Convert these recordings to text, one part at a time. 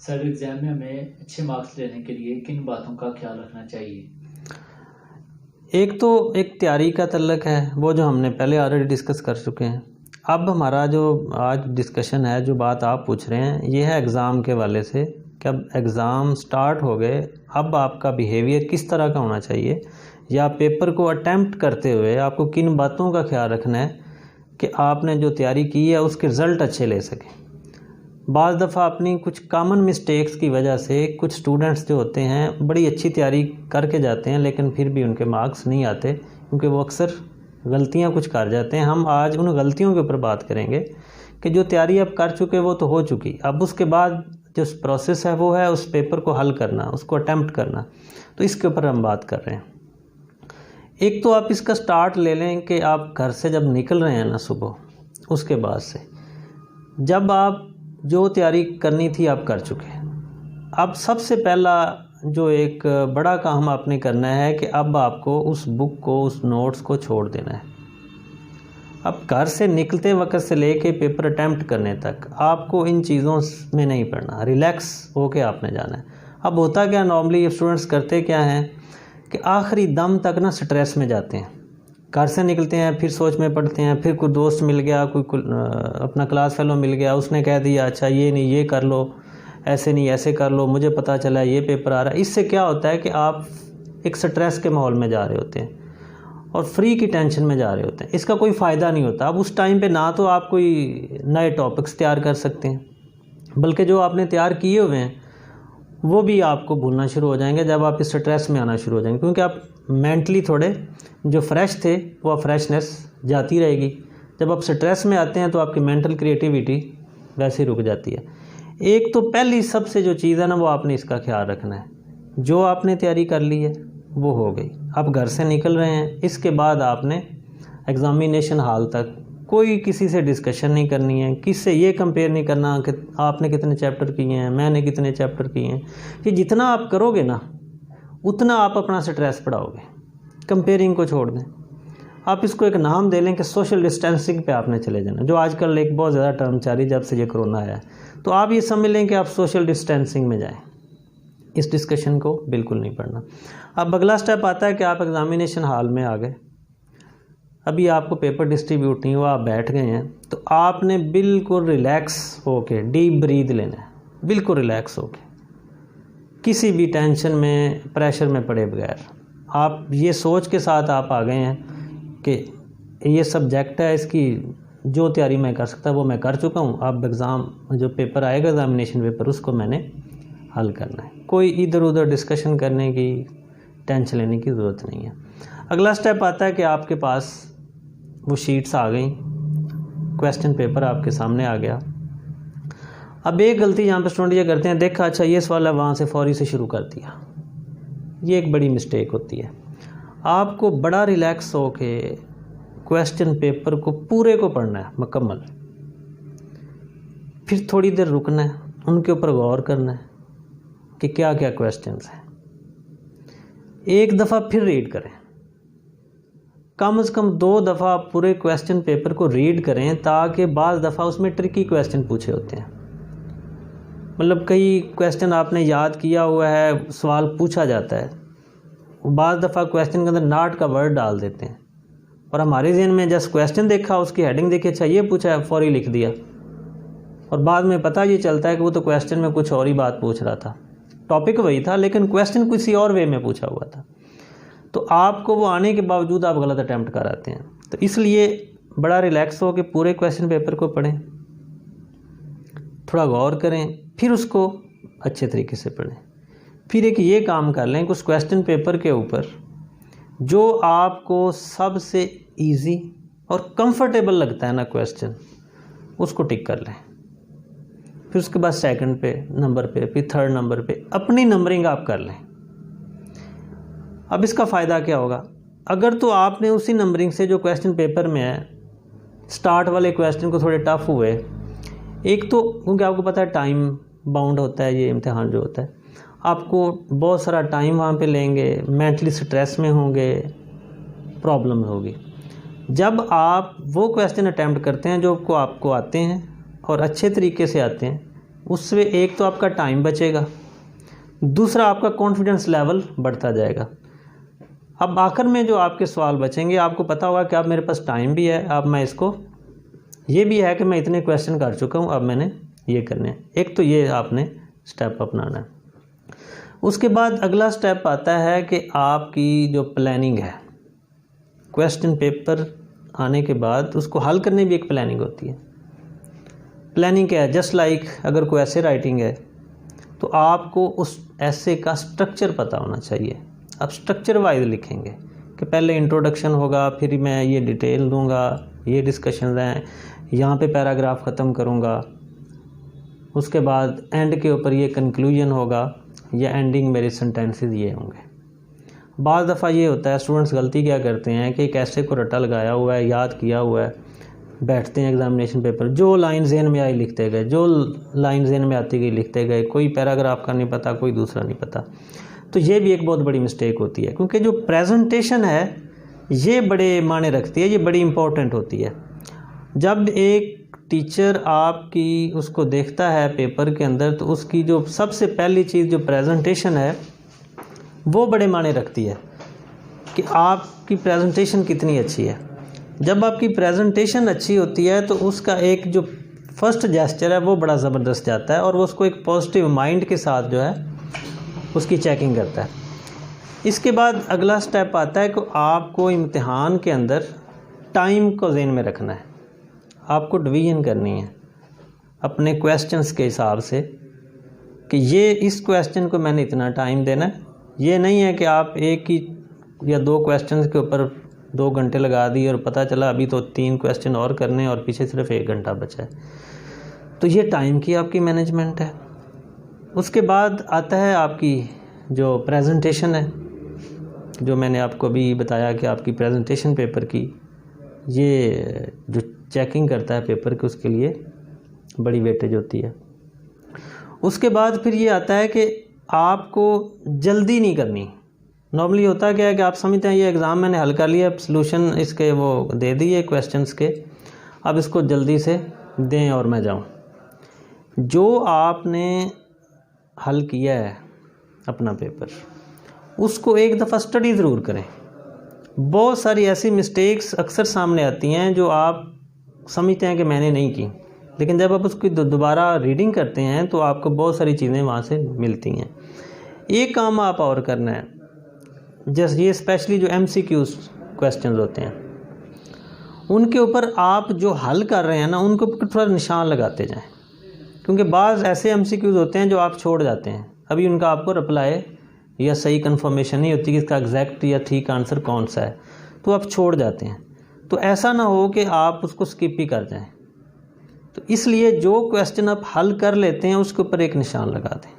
Sir, exam में हमें अच्छे मार्क्स लेने के लिए किन बातों का ख्याल रखना चाहिए? एक तो एक तैयारी का तल्लक है, वो जो हमने पहले ऑलरेडी डिस्कस कर चुके हैं। अब हमारा जो आज डिस्कशन है, जो बात आप पूछ रहे हैं, ये है एग्ज़ाम के वाले से कि अब एग्ज़ाम स्टार्ट हो गए, अब आपका बिहेवियर किस तरह का होना चाहिए, या पेपर को अटेम्प्ट करते हुए आपको किन बातों का ख्याल रखना है कि आपने जो तैयारी की है उसके रिज़ल्ट अच्छे ले सकें। बाज़ दफ़ा अपनी कुछ कॉमन मिस्टेक्स की वजह से कुछ स्टूडेंट्स जो होते हैं बड़ी अच्छी तैयारी करके जाते हैं, लेकिन फिर भी उनके मार्क्स नहीं आते क्योंकि वो अक्सर गलतियां कुछ कर जाते हैं। हम आज उन गलतियों के ऊपर बात करेंगे कि जो तैयारी आप कर चुके वो तो हो चुकी, अब उसके बाद जो प्रोसेस है वो है उस पेपर को हल करना, उसको अटैम्प्ट करना। तो इसके ऊपर हम बात कर रहे हैं। एक तो आप इसका स्टार्ट ले लें कि आप घर से जब निकल रहे हैं ना सुबह, उसके बाद से जब आप जो तैयारी करनी थी आप कर चुके हैं। अब सबसे पहला जो एक बड़ा काम आपने करना है कि अब आपको उस बुक को, उस नोट्स को छोड़ देना है। अब घर से निकलते वक्त से लेके पेपर अटैम्प्ट करने तक आपको इन चीज़ों में नहीं पढ़ना, रिलैक्स होके आपने जाना है। अब होता क्या, नॉर्मली स्टूडेंट्स करते क्या हैं कि आखिरी दम तक ना स्ट्रेस में जाते हैं। घर से निकलते हैं, फिर सोच में पढ़ते हैं, फिर कोई दोस्त मिल गया, कोई अपना क्लास फेलो मिल गया, उसने कह दिया अच्छा ये नहीं ये कर लो, ऐसे नहीं ऐसे कर लो, मुझे पता चला ये पेपर आ रहा है। इससे क्या होता है कि आप एक स्ट्रेस के माहौल में जा रहे होते हैं और फ्री की टेंशन में जा रहे होते हैं। इसका कोई फ़ायदा नहीं होता। अब उस टाइम पे ना तो आप कोई नए टॉपिक्स तैयार कर सकते हैं, बल्कि जो आपने तैयार किए हुए हैं वो भी आपको भूलना शुरू हो जाएंगे जब आप इस स्ट्रेस में आना शुरू हो जाएंगे, क्योंकि आप मेंटली थोड़े जो फ्रेश थे वो फ्रेशनेस जाती रहेगी। जब आप स्ट्रेस में आते हैं तो आपकी मेंटल क्रिएटिविटी वैसे ही रुक जाती है। एक तो पहली सबसे जो चीज़ है ना, वो आपने इसका ख्याल रखना है, जो आपने तैयारी कर ली है वो हो गई। आप घर से निकल रहे हैं, इसके बाद आपने एग्ज़ामिनेशन हॉल तक कोई किसी से डिस्कशन नहीं करनी है, किससे ये कंपेयर नहीं करना कि आपने कितने चैप्टर किए हैं, मैंने कितने चैप्टर किए हैं। कि जितना आप करोगे ना उतना आप अपना स्ट्रेस बढ़ाओगे। कंपेयरिंग को छोड़ दें, आप इसको एक नाम दे लें कि सोशल डिस्टेंसिंग पे आपने चले जाना, जो आजकल एक बहुत ज़्यादा टर्म चाह रही जब से ये कोरोना आया है। तो आप ये समझ लें कि आप सोशल डिस्टेंसिंग में जाएँ, इस डिस्कशन को बिल्कुल नहीं पढ़ना। अब अगला स्टेप आता है कि आप एग्ज़ामिनेशन हॉल में आ गए, अभी आपको पेपर डिस्ट्रीब्यूट नहीं हुआ, आप बैठ गए हैं, तो आपने बिल्कुल रिलैक्स होके डीप ब्रीथ लेना है, बिल्कुल रिलैक्स होके, किसी भी टेंशन में प्रेशर में पड़े बगैर। आप ये सोच के साथ आप आ गए हैं कि ये सब्जेक्ट है, इसकी जो तैयारी मैं कर सकता वो मैं कर चुका हूँ। अब एग्ज़ाम जो पेपर आएगा, एग्ज़ामिनेशन पेपर, उसको मैंने हल करना है। कोई इधर उधर डिस्कशन करने की, टेंशन लेने की ज़रूरत नहीं है। अगला स्टेप आता है कि आपके पास वो शीट्स आ गई, क्वेश्चन पेपर आपके सामने आ गया। अब एक गलती यहाँ पे स्टूडेंट ये करते हैं, देखा अच्छा ये सवाल है, वहाँ से फौरी से शुरू कर दिया। ये एक बड़ी मिस्टेक होती है। आपको बड़ा रिलैक्स हो के क्वेश्चन पेपर को पूरे को पढ़ना है मुकम्मल, फिर थोड़ी देर रुकना है, उनके ऊपर गौर करना है कि क्या क्या क्वेश्चंस हैं। एक दफ़ा फिर रीड करें, कम से कम 2 दफ़ा पूरे क्वेश्चन पेपर को रीड करें, ताकि बाज़ दफ़ा उसमें ट्रिकी क्वेश्चन पूछे होते हैं। मतलब कई क्वेश्चन आपने याद किया हुआ है, सवाल पूछा जाता है, बाज़ दफ़ा क्वेश्चन के अंदर नॉट का वर्ड डाल देते हैं और हमारे ज़हन में जस्ट क्वेश्चन देखा, उसकी हेडिंग देखी, अच्छा ये पूछा है, फौरी लिख दिया, और बाद में पता ये चलता है कि वो तो क्वेश्चन में कुछ और ही बात पूछ रहा था, टॉपिक वही था लेकिन क्वेश्चन किसी और वे में पूछा हुआ था। तो आपको वो आने के बावजूद आप गलत अटैम्प्ट कर आते हैं। तो इसलिए बड़ा रिलैक्स हो के पूरे क्वेश्चन पेपर को पढ़ें, थोड़ा गौर करें, फिर उसको अच्छे तरीके से पढ़ें। फिर एक ये काम कर लें कि उस क्वेश्चन पेपर के ऊपर जो आपको सबसे इजी और कंफर्टेबल लगता है ना क्वेश्चन, उसको टिक कर लें। फिर उसके बाद सेकंड पे नंबर पे, फिर थर्ड नंबर पे अपनी नंबरिंग आप कर लें। अब इसका फ़ायदा क्या होगा, अगर तो आपने उसी नंबरिंग से जो क्वेश्चन पेपर में है, स्टार्ट वाले क्वेश्चन को थोड़े टफ हुए, एक तो क्योंकि आपको पता है टाइम बाउंड होता है ये इम्तिहान जो होता है, आपको बहुत सारा टाइम वहाँ पे लेंगे, मेंटली स्ट्रेस में होंगे, प्रॉब्लम होगी। जब आप वो क्वेश्चन अटैम्प्ट करते हैं जो आपको आते हैं और अच्छे तरीके से आते हैं, उससे एक तो आपका टाइम बचेगा, दूसरा आपका कॉन्फिडेंस लेवल बढ़ता जाएगा। अब आखिर में जो आपके सवाल बचेंगे, आपको पता होगा कि अब मेरे पास टाइम भी है, अब मैं इसको, ये भी है कि मैं इतने क्वेश्चन कर चुका हूँ, अब मैंने ये करने हैं। एक तो ये आपने स्टेप अपनाना है। उसके बाद अगला स्टेप आता है कि आपकी जो प्लानिंग है, क्वेश्चन पेपर आने के बाद उसको हल करने भी एक प्लानिंग होती है। प्लानिंग क्या है? जस्ट लाइक अगर कोई ऐसे राइटिंग है तो आपको उस ऐसे का स्ट्रक्चर पता होना चाहिए। आप स्ट्रक्चर वाइज लिखेंगे कि पहले इंट्रोडक्शन होगा, फिर मैं ये डिटेल दूंगा, ये डिस्कशन हैं, यहाँ पे पैराग्राफ ख़त्म करूँगा, उसके बाद एंड के ऊपर ये कंक्लूजन होगा या एंडिंग मेरे सेंटेंसेस ये होंगे। बाज़ दफ़ा ये होता है स्टूडेंट्स गलती क्या करते हैं कि एक ऐसे को रटा लगाया हुआ है, याद किया हुआ है, बैठते हैं एग्जामिनेशन पेपर, जो लाइन ज़हन में आई लिखते गए, जो लाइन ज़हन में आती गई लिखते गए, कोई पैराग्राफ का नहीं पता, कोई दूसरा नहीं पता। तो ये भी एक बहुत बड़ी मिस्टेक होती है, क्योंकि जो प्रेजेंटेशन है ये बड़े मायने रखती है, ये बड़ी इंपॉर्टेंट होती है। जब एक टीचर आपकी उसको देखता है पेपर के अंदर, तो उसकी जो सबसे पहली चीज़ जो प्रेजेंटेशन है वो बड़े मायने रखती है कि आपकी प्रेजेंटेशन कितनी अच्छी है। जब आपकी प्रेजेंटेशन अच्छी होती है तो उसका एक जो फर्स्ट जेस्चर है वो बड़ा ज़बरदस्त जाता है, और वो उसको एक पॉजिटिव माइंड के साथ जो है उसकी चेकिंग करता है। इसके बाद अगला स्टेप आता है कि आपको इम्तिहान के अंदर टाइम को ज़हन में रखना है। आपको डिवीज़न करनी है अपने क्वेश्चंस के हिसाब से कि ये इस क्वेश्चन को मैंने इतना टाइम देना है। ये नहीं है कि आप एक ही या दो क्वेश्चंस के ऊपर 2 घंटे लगा दिए और पता चला अभी तो 3 क्वेश्चन और करने हैं और पीछे सिर्फ 1 घंटा बचा है। तो ये टाइम की आपकी मैनेजमेंट है। उसके बाद आता है आपकी जो प्रेजेंटेशन है, जो मैंने आपको अभी बताया कि आपकी प्रेजेंटेशन पेपर की ये जो चेकिंग करता है पेपर की, उसके लिए बड़ी वेटेज होती है। उसके बाद फिर ये आता है कि आपको जल्दी नहीं करनी। नॉर्मली होता क्या है कि आप समझते हैं ये एग्ज़ाम मैंने हल कर लिया, सलूशन इसके वो दे दिए क्वेश्चंस के, अब इसको जल्दी से दें और मैं जाऊं। जो आपने हल किया है अपना पेपर, उसको एक दफ़ा स्टडी ज़रूर करें। बहुत सारी ऐसी मिस्टेक्स अक्सर सामने आती हैं जो आप समझते हैं कि मैंने नहीं की, लेकिन जब आप उसकी दोबारा रीडिंग करते हैं तो आपको बहुत सारी चीज़ें वहाँ से मिलती हैं। एक काम आप और करना है, जैसे ये स्पेशली जो MCQs क्वेश्चन होते हैं उनके ऊपर आप जो हल कर रहे हैं ना, उनके ऊपर थोड़ा निशान लगाते जाएं, क्योंकि बाज़ ऐसे MCQs होते हैं जो आप छोड़ जाते हैं, अभी उनका आपको रिप्लाई या सही कंफर्मेशन नहीं होती कि इसका एग्जैक्ट या ठीक आंसर कौन सा है, तो आप छोड़ जाते हैं। तो ऐसा ना हो कि आप उसको स्किप ही कर जाएं। तो इसलिए जो क्वेश्चन आप हल कर लेते हैं उसके ऊपर एक निशान लगा दें,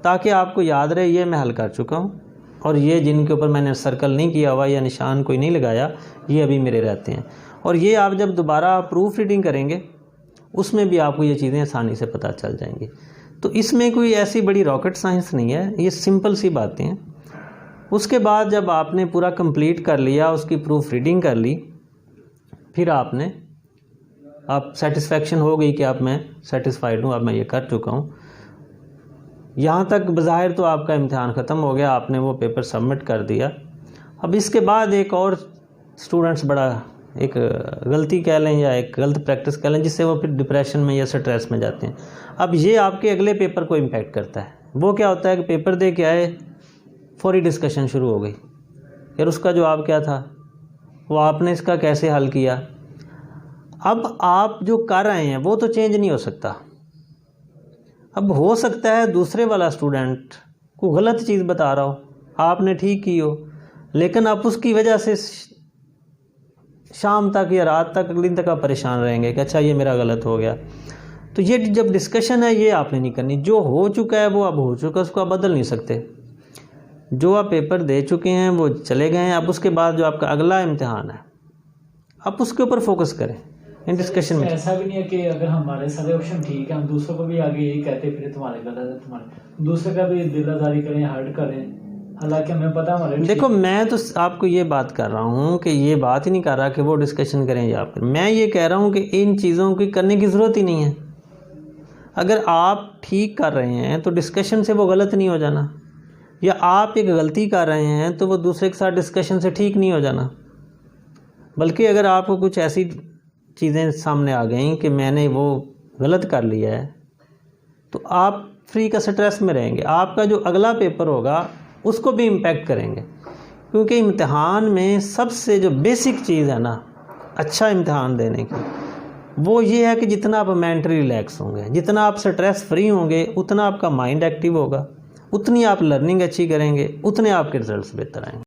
ताकि आपको याद रहे ये मैं हल कर चुका हूँ, और ये जिनके ऊपर मैंने सर्कल नहीं किया हुआ या निशान कोई नहीं लगाया ये अभी मेरे रहते हैं। और ये आप जब दोबारा प्रूफ रीडिंग करेंगे उसमें भी आपको ये चीज़ें आसानी से पता चल जाएंगी। तो इसमें कोई ऐसी बड़ी रॉकेट साइंस नहीं है, ये सिंपल सी बातें हैं। उसके बाद जब आपने पूरा कंप्लीट कर लिया, उसकी प्रूफ रीडिंग कर ली, फिर आप सेटिस्फेक्शन हो गई कि अब मैं सेटिस्फाइड हूँ, अब मैं ये कर चुका हूँ, यहाँ तक बज़ाहिर तो आपका इम्तिहान ख़त्म हो गया, आपने वो पेपर सबमिट कर दिया। अब इसके बाद एक और स्टूडेंट्स बड़ा एक गलती कह लें या एक गलत प्रैक्टिस कह लें, जिससे वो फिर डिप्रेशन में या स्ट्रेस में जाते हैं। अब ये आपके अगले पेपर को इम्पैक्ट करता है। वो क्या होता है कि पेपर दे के आए, फौरी डिस्कशन शुरू हो गई, यार उसका जवाब क्या था, वो आपने इसका कैसे हल किया। अब आप जो कर रहे हैं वो तो चेंज नहीं हो सकता। अब हो सकता है दूसरे वाला स्टूडेंट को गलत चीज़ बता रहा हो, आपने ठीक की हो, लेकिन आप उसकी वजह से शाम तक या रात तक, अगले दिन तक आप परेशान रहेंगे कि अच्छा ये मेरा गलत हो गया। तो ये जब डिस्कशन है ये आपने नहीं करनी। जो हो चुका है वो अब हो चुका है, उसको आप बदल नहीं सकते। जो आप पेपर दे चुके हैं वो चले गए हैं। अब उसके बाद जो आपका अगला इम्तिहान है आप उसके ऊपर फोकस करें इन डिस्कशन में। ऐसा भी नहीं है कि अगर हमारे सारे ऑप्शन ठीक है हम दूसरों को भी आगे यही कहते फिर तुम्हारे गलत है, तुम्हारे दूसरे का भी दिलाजारी करें, हर्ट करें, हालांकि हमें पता हमारे। देखो मैं तो आपको ये बात कर रहा हूँ कि ये बात ही नहीं कर रहा कि वो डिस्कशन करें या फिर, मैं ये कह रहा हूँ कि इन चीज़ों की करने की ज़रूरत ही नहीं है। अगर आप ठीक कर रहे हैं तो डिस्कशन से वो गलत नहीं हो जाना, या आप एक गलती कर रहे हैं तो वो दूसरे के साथ डिस्कशन से ठीक नहीं हो जाना। बल्कि अगर आपको कुछ ऐसी चीज़ें सामने आ गई कि मैंने वो गलत कर लिया है, तो आप फ्री का स्ट्रेस में रहेंगे, आपका जो अगला पेपर होगा उसको भी इम्पेक्ट करेंगे। क्योंकि इम्तिहान में सबसे जो बेसिक चीज़ है ना अच्छा इम्तिहान देने की, वो ये है कि जितना आप मेंटली रिलैक्स होंगे, जितना आप स्ट्रेस फ्री होंगे, उतना आपका माइंड एक्टिव होगा, उतनी आप लर्निंग अच्छी करेंगे, उतने आपके रिजल्ट्स बेहतर आएंगे।